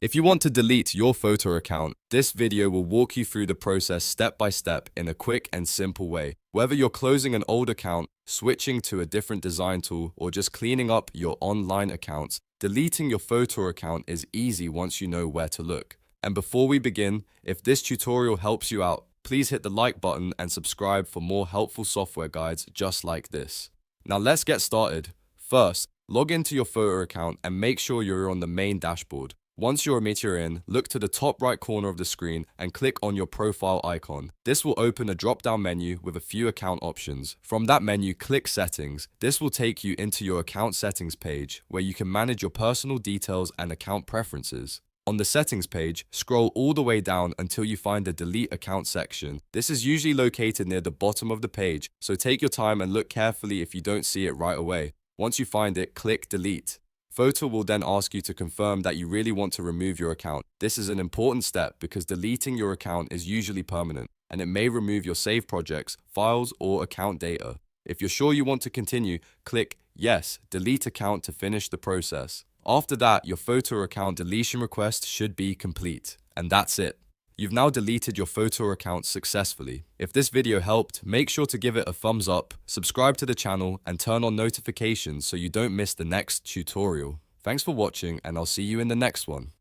If you want to delete your Fotor account, this video will walk you through the process step by step in a quick and simple way. Whether you're closing an old account, switching to a different design tool, or just cleaning up your online accounts, deleting your Fotor account is easy once you know where to look. And before we begin, if this tutorial helps you out, please hit the like button and subscribe for more helpful software guides just like this. Now let's get started. First, log into your Fotor account and make sure you're on the main dashboard. Once you're in, look to the top right corner of the screen and click on your profile icon. This will open a drop-down menu with a few account options. From that menu, click Settings. This will take you into your account settings page, where you can manage your personal details and account preferences. On the settings page, scroll all the way down until you find the Delete Account section. This is usually located near the bottom of the page, so take your time and look carefully if you don't see it right away. Once you find it, click Delete. Fotor will then ask you to confirm that you really want to remove your account. This is an important step because deleting your account is usually permanent, and it may remove your saved projects, files, or account data. If you're sure you want to continue, click Yes, Delete Account to finish the process. After that, your Fotor account deletion request should be complete. And that's it. You've now deleted your Fotor account successfully. If this video helped, make sure to give it a thumbs up, subscribe to the channel, and turn on notifications so you don't miss the next tutorial. Thanks for watching, and I'll see you in the next one.